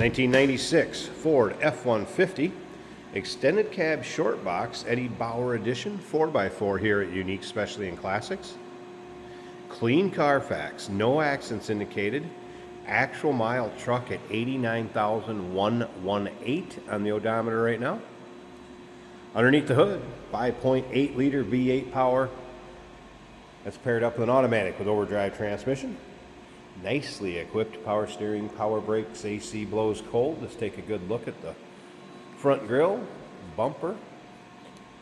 1996 Ford F-150 extended cab short box Eddie Bauer edition 4x4 here at Unique Specialty and Classics. Clean Carfax, no accidents indicated. Actual mile truck at 89,118 on the odometer right now. Underneath the hood, 5.8 liter V8 power. That's paired up with an automatic with overdrive transmission. Nicely equipped power steering, power brakes, AC blows cold. Let's take a good look at the front grille, bumper,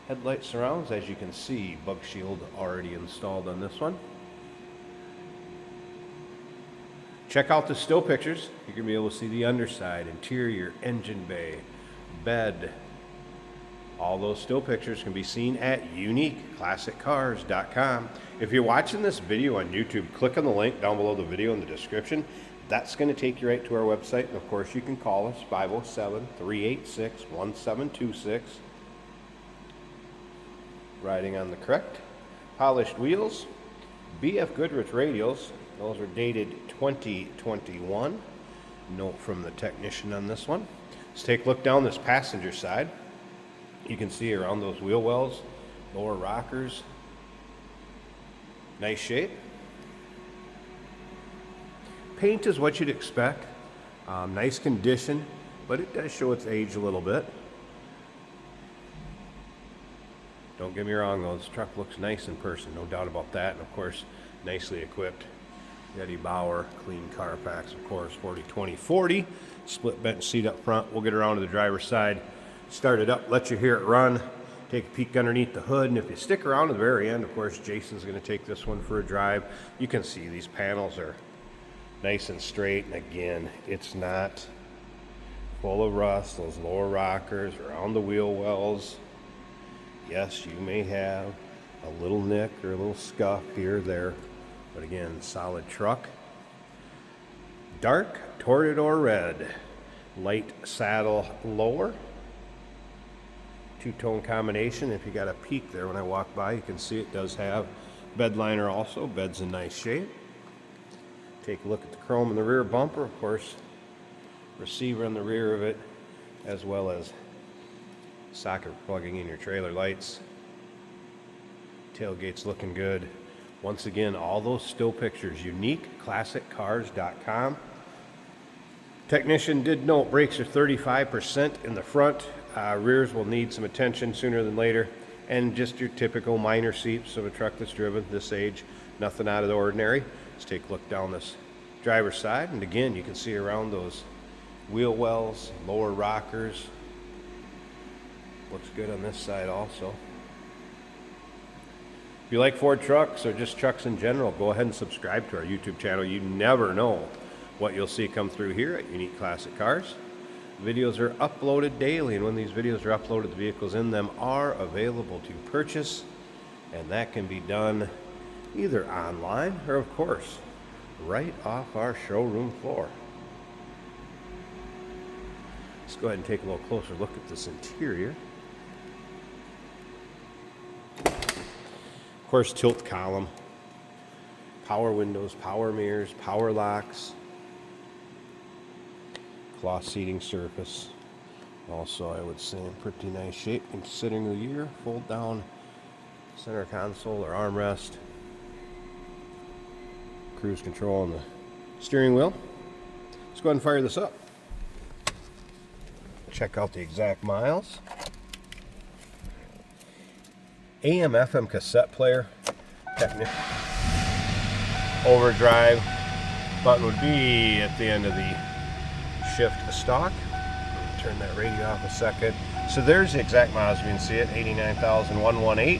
headlight surrounds. As you can see, bug shield already installed on this one. Check out the still pictures. You're going to be able to see the underside, interior, engine bay, bed. All those still pictures can be seen at uniqueclassiccars.com. If you're watching this video on YouTube, click on the link down below the video in the description. That's going to take you right to our website. And of course, you can call us 507-386-1726. Riding on the correct. Polished wheels. BF Goodrich radials. Those are dated 2021. Note from the technician on this one. Let's take a look down this passenger side. You can see around those wheel wells, lower rockers. Nice shape. Paint is what you'd expect. Nice condition, but it does show its age a little bit. Don't get me wrong though, this truck looks nice in person, no doubt about that. And of course, nicely equipped. Eddie Bauer, clean Carfax, of course, 40-20-40. Split bench seat up front. We'll get around to the driver's side, start it up, let you hear it run, take a peek underneath the hood, and if you stick around to the very end, of course, Jason's going to take this one for a drive. You can see these panels are nice and straight, and again, it's not full of rust. Those lower rockers around the wheel wells, yes, you may have a little nick or a little scuff here or there, but again, solid truck. Dark Toreador red, light saddle lower, two-tone combination. If you got a peek there when I walk by, you can see it does have bed liner also. Bed's in nice shape. Take a look at the chrome in the rear bumper, of course, receiver in the rear of it, as well as socket plugging in your trailer lights. Tailgate's looking good. Once again, all those still pictures, uniqueclassiccars.com. Technician did note brakes are 35% in the front. Rears will need some attention sooner than later. And just your typical minor seats of a truck that's driven this age. Nothing out of the ordinary. Let's take a look down this driver's side. And again, you can see around those wheel wells, lower rockers. Looks good on this side also. If you like Ford trucks or just trucks in general, go ahead and subscribe to our YouTube channel. You never know what you'll see come through here at Unique Classic Cars. Videos are uploaded daily, and when these videos are uploaded, the vehicles in them are available to purchase, and that can be done either online or, of course, right off our showroom floor. Let's go ahead and take a little closer look at this interior. Of course, tilt column, power windows, power mirrors, power locks, cloth seating surface. Also, I would say in pretty nice shape considering the year. Fold down center console or armrest, cruise control on the steering wheel. Let's go ahead and fire this up. Check out the exact miles. AM FM cassette player, overdrive button would be at the end of the shift stalk. Turn that radio off a second. So there's the exact miles. You can see it, 89,118.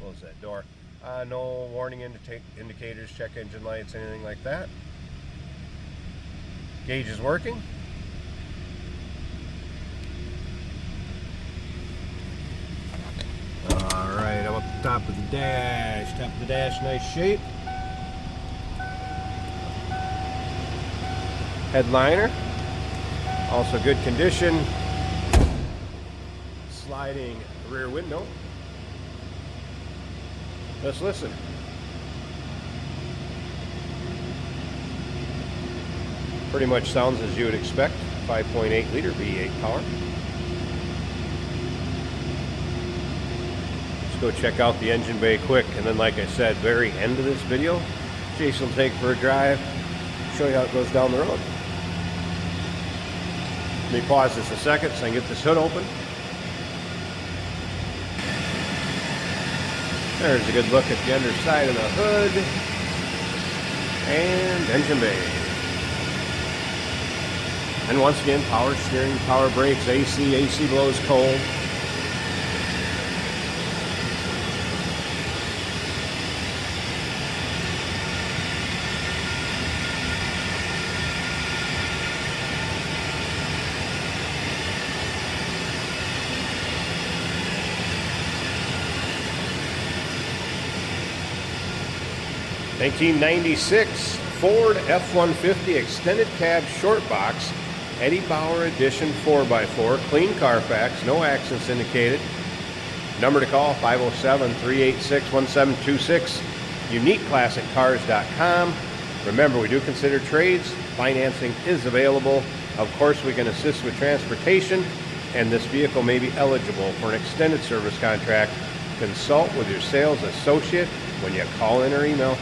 Close that door. No warning indicators, check engine lights, anything like that. Gauge is working. Alright, I'm up the top of the dash. Top of the dash, nice shape. Headliner, also good condition. Sliding rear window. Let's listen. Pretty much sounds as you would expect. 5.8 liter V8 power. Let's go check out the engine bay quick, and then like I said, very end of this video, Jason will take for a drive, show you how it goes down the road. Let me pause this a second so I can get this hood open. There's a good look at the underside of the hood and engine bay. And once again, power steering, power brakes, AC blows cold. (1996) Ford F-150 extended cab short box, Eddie Bauer edition 4x4, clean Carfax, no accidents indicated. Number to call 507-386-1726, uniqueclassiccars.com. Remember, we do consider trades. Financing is available. Of course, we can assist with transportation, and this vehicle may be eligible for an extended service contract. Consult with your sales associate when you call in or email.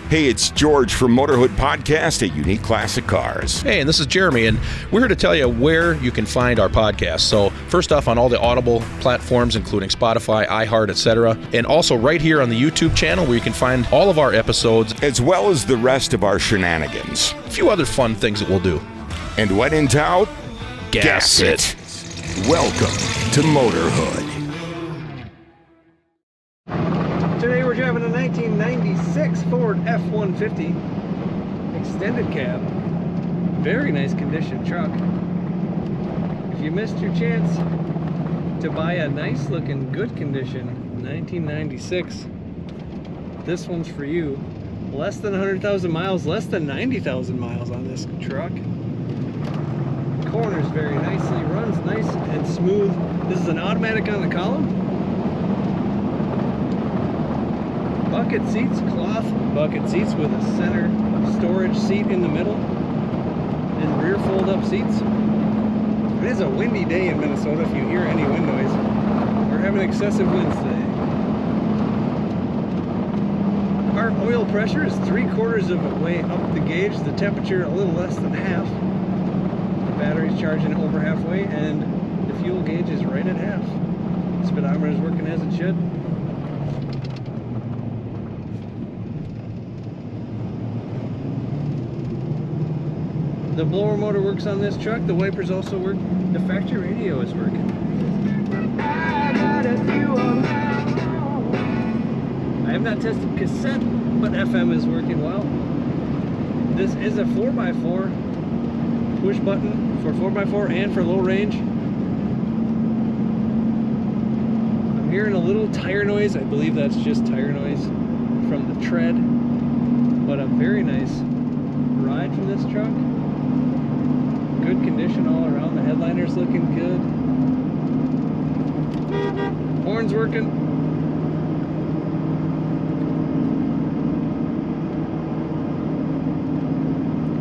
Hey, it's George from Motorhood Podcast at Unique Classic Cars. Hey, and this is Jeremy, and we're here to tell you where you can find our podcast. So first off, on all the Audible platforms, including Spotify, iHeart, etc., and also right here on the YouTube channel where you can find all of our episodes, as well as the rest of our shenanigans. A few other fun things that we'll do. And when in doubt, gas it. Welcome to Motorhood. Today we're driving a 1996 Ford F-150 extended cab. Very nice condition truck. If you missed your chance to buy a nice looking good condition 1996, this one's for you. Less than 100,000 miles, less than 90,000 miles on this truck. Corners very nicely, runs nice and smooth. This is an automatic on the column. Bucket seats, cloth bucket seats with a center storage seat in the middle and rear fold-up seats. It is a windy day in Minnesota if you hear any wind noise. We're having excessive winds today. Our oil pressure is 3/4 of a way up the gauge, the temperature a little less than half. The battery's charging over halfway and the fuel gauge is right at half. Speedometer is working as it should. The blower motor works on this truck. The wipers also work. The factory radio is working. I have not tested cassette, but FM is working well. This is a 4x4 push button for 4x4 and for low range. I'm hearing a little tire noise. I believe that's just tire noise from the tread, but a very nice ride from this truck. Good condition all around. The headliner's looking good. Horn's working.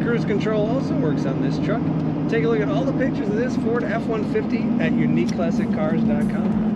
Cruise control also works on this truck. Take a look at all the pictures of this Ford F-150 at uniqueclassiccars.com.